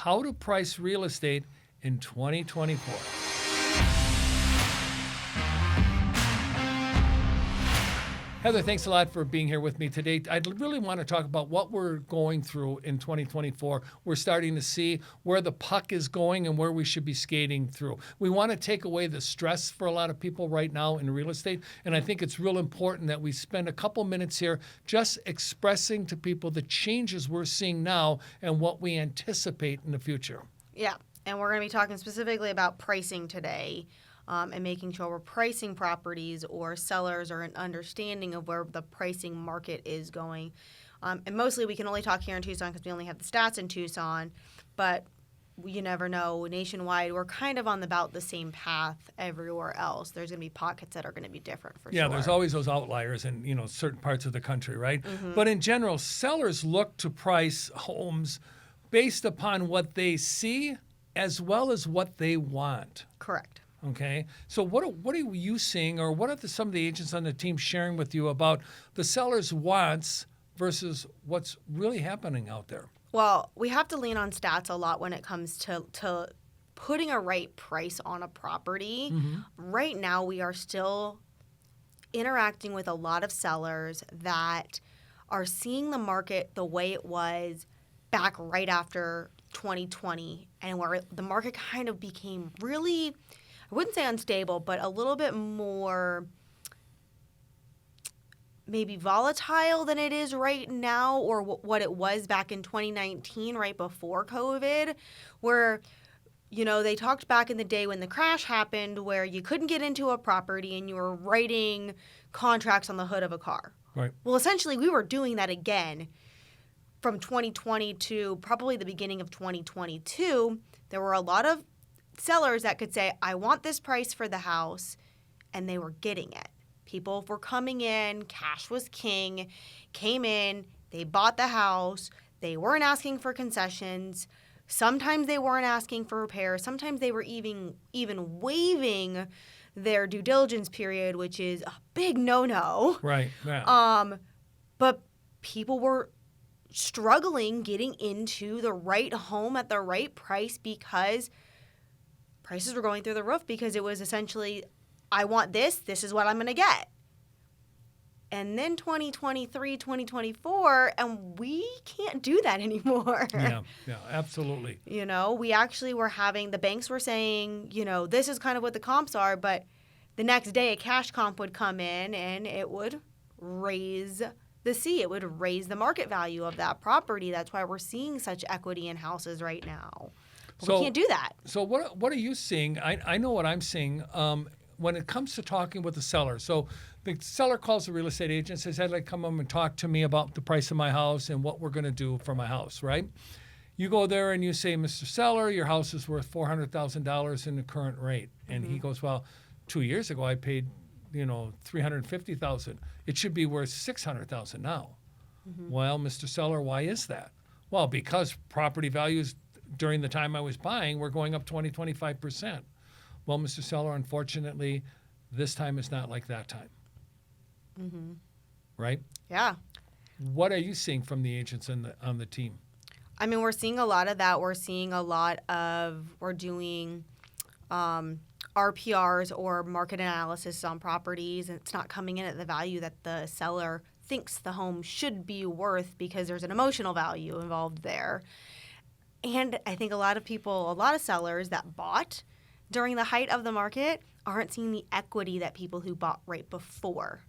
how to price real estate in 2024. Heather, thanks a lot for being here with me today. I really want to talk about what we're going through in 2024. We're starting to see where the puck is going and where we should be skating through. We want to take away the stress for a lot of people right now in real estate, and I think it's real important that we spend a couple minutes here just expressing to people the changes we're seeing now and what we anticipate in the future. Yeah, and we're going to be talking specifically about pricing today. And making sure we're pricing properties or sellers or an understanding of where the pricing market is going. And mostly we can only talk here in Tucson because we only have the stats in Tucson, but you never know. Nationwide, we're kind of on about the same path everywhere else. There's going to be pockets that are going to be different for sure. Yeah, there's always those outliers in certain parts of the country, right? But in general, sellers look to price homes based upon what they see as well as what they want. Correct. Okay, so what are you seeing, or what are some of the agents on the team sharing with you about the seller's wants versus what's really happening out there? Well, we have to lean on stats a lot when it comes to putting a right price on a property. Right now, we are still interacting with a lot of sellers that are seeing the market the way it was back right after 2020, and where the market kind of became really, I wouldn't say unstable, but a little bit more maybe volatile than it is right now, or what it was back in 2019, right before COVID, where, they talked back in the day when the crash happened where you couldn't get into a property and you were writing contracts on the hood of a car. Right. Well, essentially, we were doing that again from 2020 to probably the beginning of 2022. There were a lot of sellers that could say, I want this price for the house, and they were getting it. People were coming in, cash was king, came in, they bought the house, they weren't asking for concessions. Sometimes they weren't asking for repairs. Sometimes they were even waiving their due diligence period, which is a big no-no. Right. Yeah. But people were struggling getting into the right home at the right price because prices were going through the roof, because it was essentially, I want this is what I'm going to get. And then 2023, 2024, and we can't do that anymore. Yeah, absolutely. We actually were having, the banks were saying, this is kind of what the comps are, but the next day a cash comp would come in and it would raise it would raise the market value of that property. That's why we're seeing such equity in houses right now. We can't do that. So what are you seeing? I know what I'm seeing when it comes to talking with the seller. So the seller calls the real estate agent and says, I'd like to come home and talk to me about the price of my house and what we're going to do for my house, right? You go there and you say, Mr. Seller, your house is worth $400,000 in the current rate. And he goes, well, 2 years ago I paid, $350,000. It should be worth $600,000 now. Well, Mr. Seller, why is that? Well, because property values during the time I was buying were going up 25%. Well, Mr. Seller, unfortunately, this time is not like that time. Right? Yeah. What are you seeing from the agents on the team? I mean, we're seeing a lot of that. We're seeing a lot of, we're doing RPRs or market analysis on properties, and it's not coming in at the value that the seller thinks the home should be worth because there's an emotional value involved there. And I think a lot of sellers that bought during the height of the market aren't seeing the equity that people who bought right before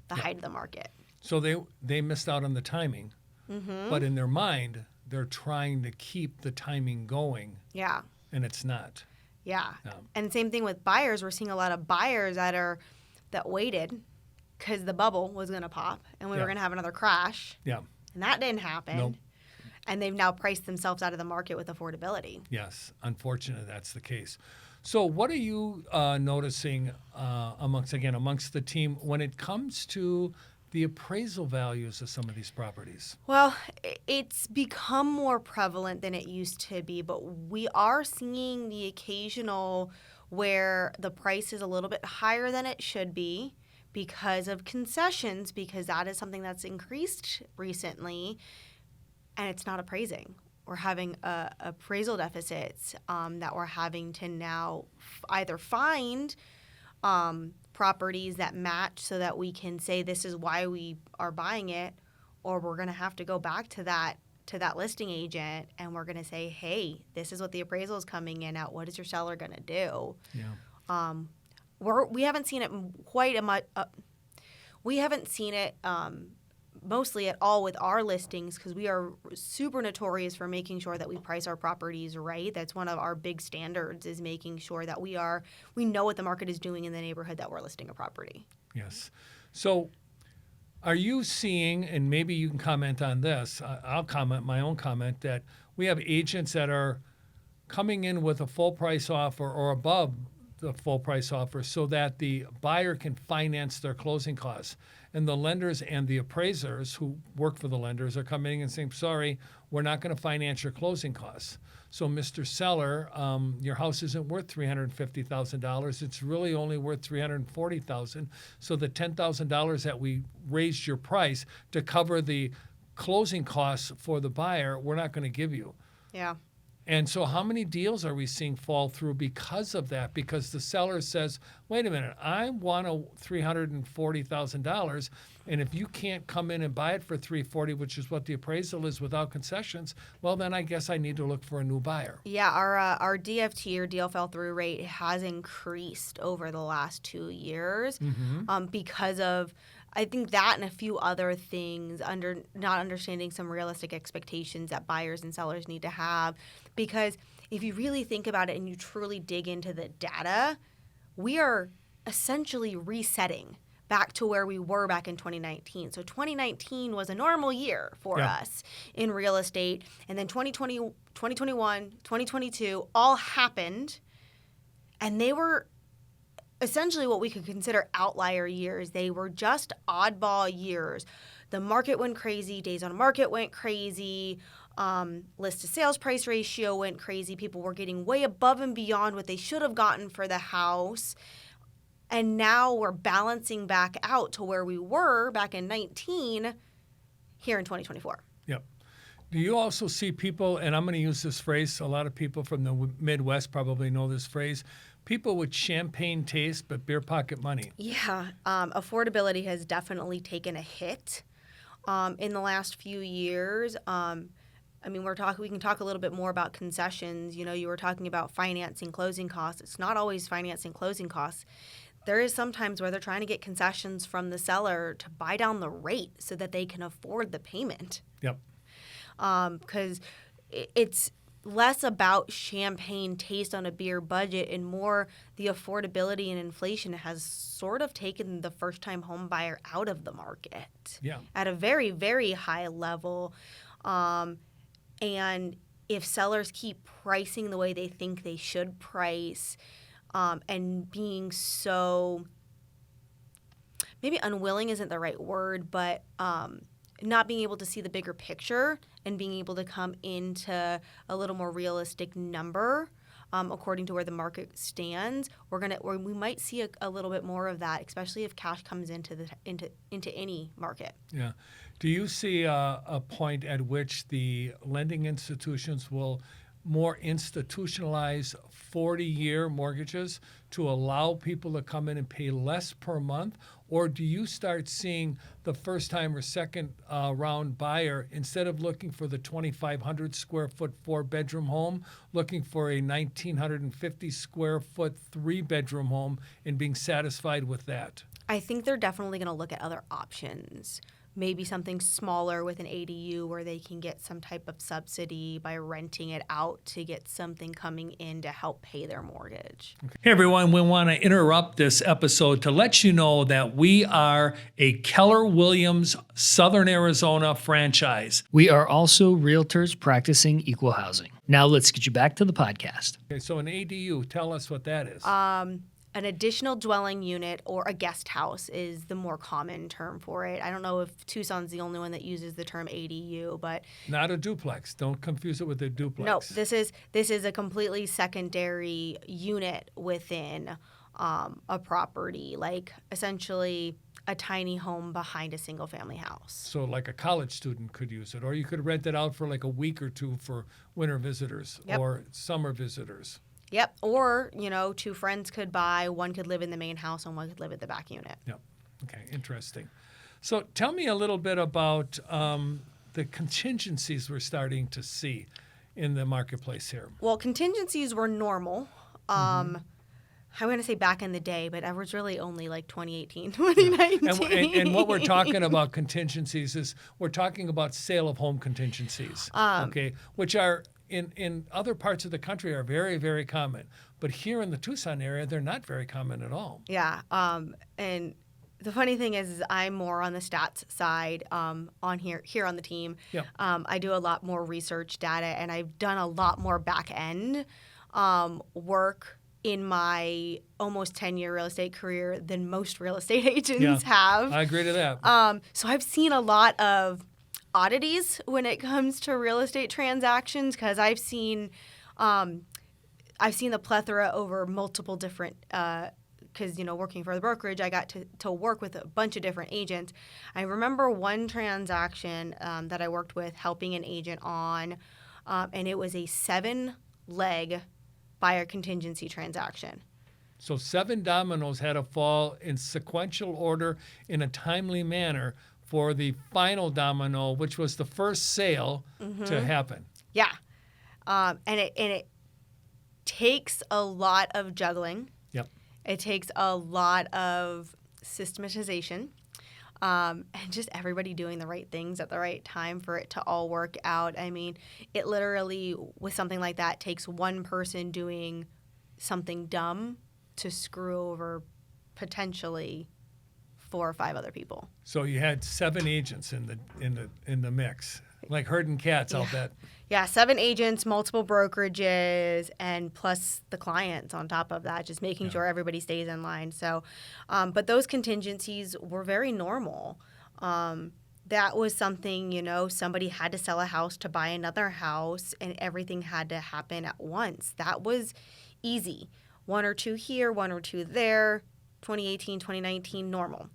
the height of the market. So they missed out on the timing, but in their mind, they're trying to keep the timing going. Yeah. And it's not. Yeah. And same thing with buyers. We're seeing a lot of buyers that waited because the bubble was going to pop and we were going to have another crash. Yeah. And that didn't happen. Nope. And they've now priced themselves out of the market with affordability. Yes. Unfortunately, that's the case. So what are you noticing amongst the team when it comes to the appraisal values of some of these properties? Well, it's become more prevalent than it used to be, but we are seeing the occasional where the price is a little bit higher than it should be because of concessions, because that is something that's increased recently, and it's not appraising. we're having appraisal deficits that we're having to now either find properties that match so that we can say this is why we are buying it, or we're going to have to go back to that listing agent and we're going to say, hey, this is what the appraisal is coming in at. What is your seller going to do? Yeah. We haven't seen it quite a much. We haven't seen it mostly at all with our listings because we are super notorious for making sure that we price our properties right. That's one of our big standards, is making sure that we know what the market is doing in the neighborhood that we're listing a property. Yes. So are you seeing, and maybe you can comment on this, I'll comment my own comment, that we have agents that are coming in with a full price offer or above the full price offer so that the buyer can finance their closing costs. And the lenders and the appraisers who work for the lenders are coming in and saying, sorry, we're not going to finance your closing costs. So, Mr. Seller, your house isn't worth $350,000. It's really only worth $340,000. So the $10,000 that we raised your price to cover the closing costs for the buyer, we're not going to give you. Yeah. And so how many deals are we seeing fall through because of that? Because the seller says, wait a minute, I want $340,000. And if you can't come in and buy it for $340,000, which is what the appraisal is without concessions, well, then I guess I need to look for a new buyer. Yeah, our DFT, or deal fell through rate, has increased over the last 2 years because of, I think, that and a few other things, not understanding some realistic expectations that buyers and sellers need to have. Because if you really think about it and you truly dig into the data, we are essentially resetting back to where we were back in 2019. So 2019 was a normal year for us in real estate. And then 2020, 2021, 2022 all happened. And they were essentially what we could consider outlier years. They were just oddball years. The market went crazy. Days on market went crazy. List to sales price ratio went crazy. People were getting way above and beyond what they should have gotten for the house. And now we're balancing back out to where we were back in 19 here in 2024. Yep. Do you also see people, and I'm going to use this phrase, a lot of people from the Midwest probably know this phrase, people with champagne taste but beer pocket money? Yeah. Affordability has definitely taken a hit in the last few years. I mean, we can talk a little bit more about concessions. You know, you were talking about financing closing costs. It's not always financing closing costs. There is sometimes where they're trying to get concessions from the seller to buy down the rate so that they can afford the payment. Yep. Because it's less about champagne taste on a beer budget and more the affordability and inflation has sort of taken the first-time home buyer out of the market at a very, very high level. And if sellers keep pricing the way they think they should price, and being so, maybe unwilling isn't the right word, but not being able to see the bigger picture and being able to come into a little more realistic number according to where the market stands, we might see a little bit more of that, especially if cash comes into any market. Yeah. Do you see a point at which the lending institutions will more institutionalize 40-year mortgages to allow people to come in and pay less per month? Or do you start seeing the first-time or second-round buyer, instead of looking for the 2,500 square foot 4-bedroom home, looking for a 1,950 square foot 3-bedroom home and being satisfied with that? I think they're definitely going to look at other options. Maybe something smaller with an ADU where they can get some type of subsidy by renting it out to get something coming in to help pay their mortgage. Hey everyone, we want to interrupt this episode to let you know that we are a Keller Williams Southern Arizona franchise. We are also realtors practicing equal housing. Now let's get you back to the podcast. Okay, so an ADU, tell us what that is. An additional dwelling unit or a guest house is the more common term for it. I don't know if Tucson's the only one that uses the term ADU, but not a duplex. Don't confuse it with a duplex. No, this is a completely secondary unit within a property. Like essentially a tiny home behind a single family house. So like a college student could use it, or you could rent it out for like a week or two for winter visitors Yep. or summer visitors. Yep. Or, two friends could buy, one could live in the main house and one could live at the back unit. Yep. Okay, interesting. So tell me a little bit about the contingencies we're starting to see in the marketplace here. Well, contingencies were normal. I'm going to say back in the day, but it was really only like 2018, 2019. And what we're talking about contingencies is we're talking about sale of home contingencies, okay, which are in other parts of the country are very, very common. But here in the Tucson area, they're not very common at all. Yeah. And the funny thing is I'm more on the stats side on here on the team. Yep. I do a lot more research data, and I've done a lot more back end work in my almost 10-year real estate career than most real estate agents have. I agree to that. So I've seen a lot of oddities when it comes to real estate transactions because I've seen the plethora over multiple different because, working for the brokerage, I got to work with a bunch of different agents. I remember one transaction that I worked with helping an agent on, and it was a 7-leg buyer contingency transaction. So 7 dominoes had to fall in sequential order in a timely manner for the final domino, which was the first sale, to happen. Yeah. And it takes a lot of juggling. Yep. It takes a lot of systematization, and just everybody doing the right things at the right time for it to all work out. I mean, it literally, with something like that, takes one person doing something dumb to screw over potentially 4 or 5 other people. So you had 7 agents in the mix, like herding cats. I'll bet. Yeah, 7 agents, multiple brokerages, and plus the clients on top of that, just making sure everybody stays in line. So, but those contingencies were very normal. That was something, somebody had to sell a house to buy another house, and everything had to happen at once. That was easy. 1 or 2 here, 1 or 2 there. 2018, 2019, normal.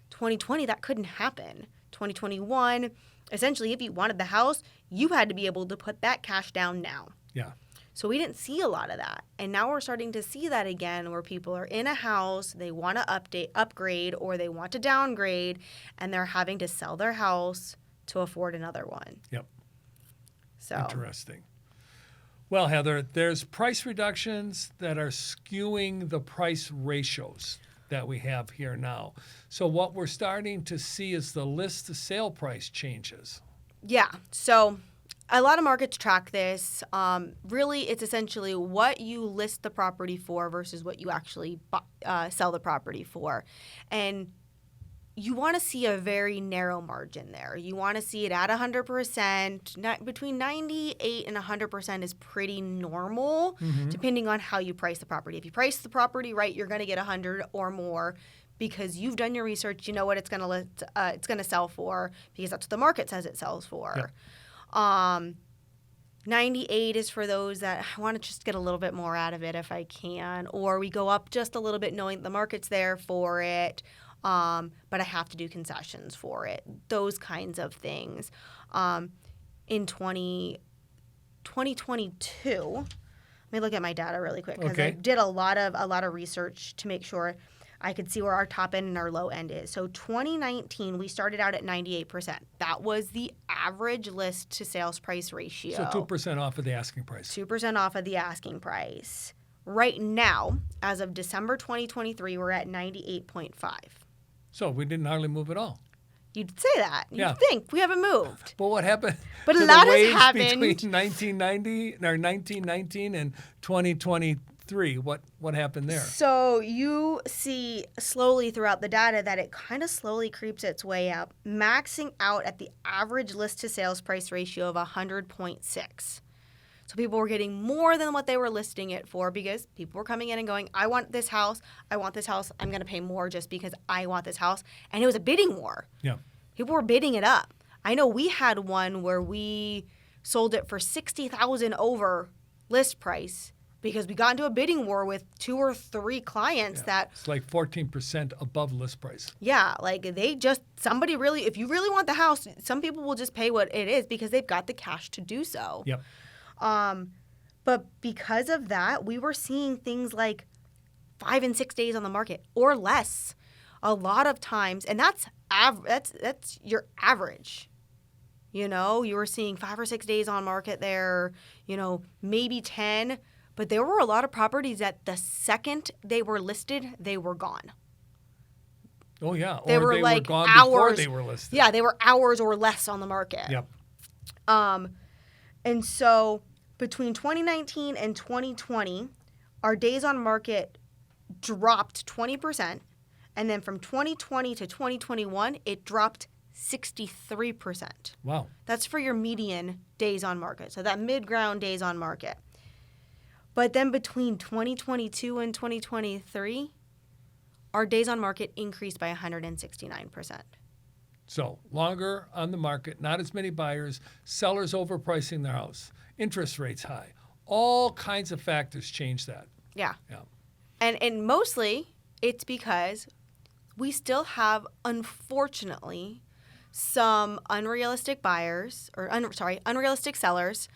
2020, that couldn't happen. 2021, essentially, if you wanted the house, you had to be able to put that cash down now. Yeah. So we didn't see a lot of that. And now we're starting to see that again where people are in a house, they want to upgrade, or they want to downgrade, and they're having to sell their house to afford another one. Yep. So Interesting. Well, Heather, there's price reductions that are skewing the price ratios that we have here now. So what we're starting to see is the list to sale price changes. yeah. So a lot of markets track this. Really, it's essentially what you list the property for versus what you actually sell the property for. And you want to see a very narrow margin there. You want to see it at 100%. Between 98 and 100% is pretty normal, depending on how you price the property. If you price the property right, you're going to get 100 or more because you've done your research. You know what it's going to sell for because that's what the market says it sells for. Yep. 98 is for those that I want to just get a little bit more out of it if I can, or we go up just a little bit knowing the market's there for it. But I have to do concessions for it. Those kinds of things. In 2022, let me look at my data really quick because I did a lot of research to make sure I could see where our top end and our low end is. So 2019, we started out at 98%. That was the average list to sales price ratio. So 2% off of the asking price. 2% off of the asking price. Right now, as of December 2023, we're at 98.5. So we didn't hardly move at all. You'd say that. You'd think we haven't moved. But what happened But to a lot the has waves happened. between 1919 and 2023? What happened there? So you see slowly throughout the data that it kind of slowly creeps its way up, maxing out at the average list to sales price ratio of 100.6. So people were getting more than what they were listing it for because people were coming in and going, I want this house, I'm going to pay more just because I want this house. And it was a bidding war. Yeah. People were bidding it up. I know we had one where we sold it for $60,000 over list price, because we got into a bidding war with 2 or 3 clients that, It's like 14% above list price. yeah, like somebody really, if you really want the house, some people will just pay what it is because they've got the cash to do so. Yep. But because of that, we were seeing things like 5 and 6 days on the market or less a lot of times. And that's your average. You know, you were seeing 5 or 6 days on market there, you know, maybe 10. But there were a lot of properties that the second they were listed, they were gone. Oh, yeah. They Or were they like were gone before hours. they were listed. Yeah, they were hours or less on the market. Yep. And so between 2019 and 2020, our days on market dropped 20%. And then from 2020 to 2021, it dropped 63%. Wow. That's for your median days on market. So that mid-ground days on market. But then between 2022 and 2023, our days on market increased by 169%. So longer on the market, not as many buyers, sellers overpricing their house, interest rates high. All kinds of factors change that. Yeah. Yeah. And mostly it's because we still have, unfortunately, some unrealistic buyers or unrealistic sellers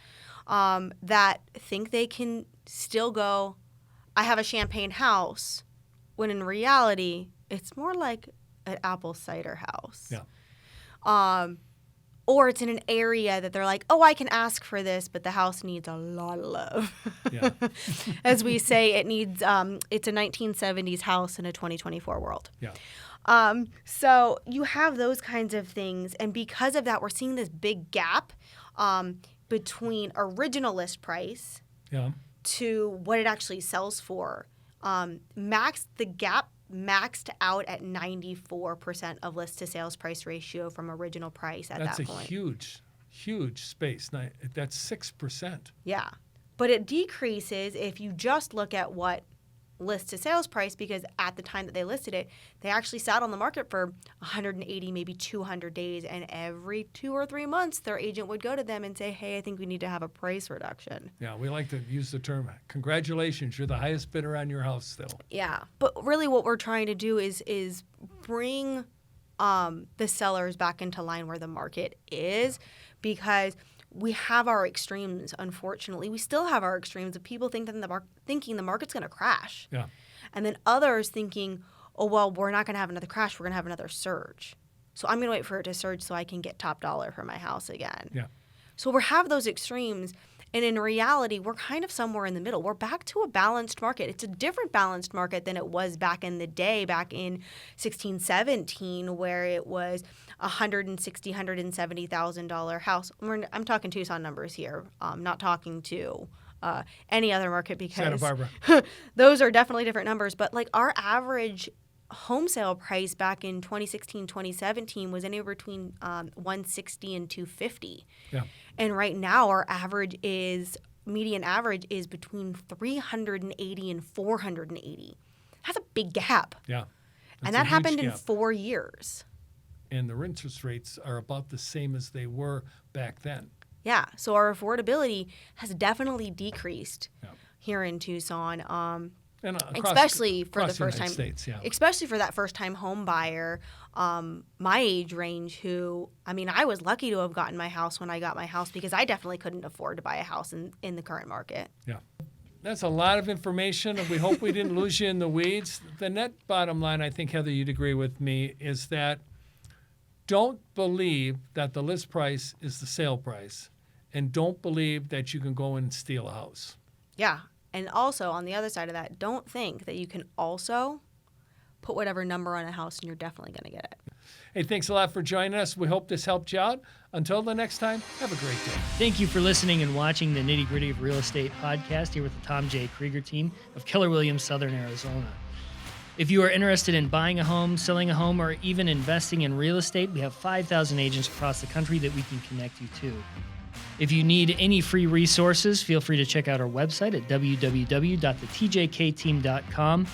that think they can still go, I have a champagne house, when in reality it's more like an apple cider house. Yeah. Or it's in an area that they're like, oh, I can ask for this, but the house needs a lot of love. Yeah. As we say, it needs, it's a 1970s house in a 2024 world. Yeah. So you have those kinds of things. And because of that, we're seeing this big gap between original list price Yeah. to what it actually sells for. The gap maxed out at 94% of list to sales price ratio from original price at That's that a point. huge space. Now, that's 6%. Yeah. But it decreases if you just look at what list to sales price, because at the time that they listed it, they actually sat on the market for 180, maybe 200 days. And every 2 or 3 months, their agent would go to them and say, hey, I think we need to have a price reduction. Yeah, we like to use the term, congratulations, you're the highest bidder on your house still. Yeah. But really what we're trying to do is bring the sellers back into line where the market is, because we have our extremes, unfortunately. We still have our extremes of people thinking the market's going to crash. Yeah. And then others thinking, oh, well, we're not going to have another crash. We're going to have another surge. So I'm going to wait for it to surge so I can get top dollar for my house again. Yeah. So we have those extremes. And in reality, we're kind of somewhere in the middle. We're back to a balanced market. It's a different balanced market than it was back in the day, back in 16, 17, where it was $160,000, $170,000 house. I'm talking Tucson numbers here. I'm not talking to any other market because Santa Barbara. those are definitely different numbers. But like our average home sale price back in 2016, 2017 was anywhere between $160,000 and $250,000. Yeah. And right now, our median average is between $380,000 and $480,000. That's a big gap. Yeah. And that happened in 4 years. And the interest rates are about the same as they were back then. Yeah. So our affordability has definitely decreased Yeah. here in Tucson. And Especially for the across first United time, States, yeah. especially for that first time home buyer, my age range. I was lucky to have gotten my house when I got my house because I definitely couldn't afford to buy a house in the current market. Yeah. That's a lot of information, and we hope we didn't lose you in the weeds. The net bottom line, I think, Heather, you'd agree with me, is that don't believe that the list price is the sale price, and don't believe that you can go and steal a house. Yeah. And also, on the other side of that, don't think that you can also put whatever number on a house and you're definitely going to get it. Hey, thanks a lot for joining us. We hope this helped you out. Until the next time, have a great day. Thank you for listening and watching the Nitty Gritty of Real Estate podcast here with the Tom J. Krieger team of Keller Williams, Southern Arizona. If you are interested in buying a home, selling a home, or even investing in real estate, we have 5,000 agents across the country that we can connect you to. If you need any free resources, feel free to check out our website at www.thetjkteam.com.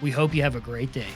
We hope you have a great day.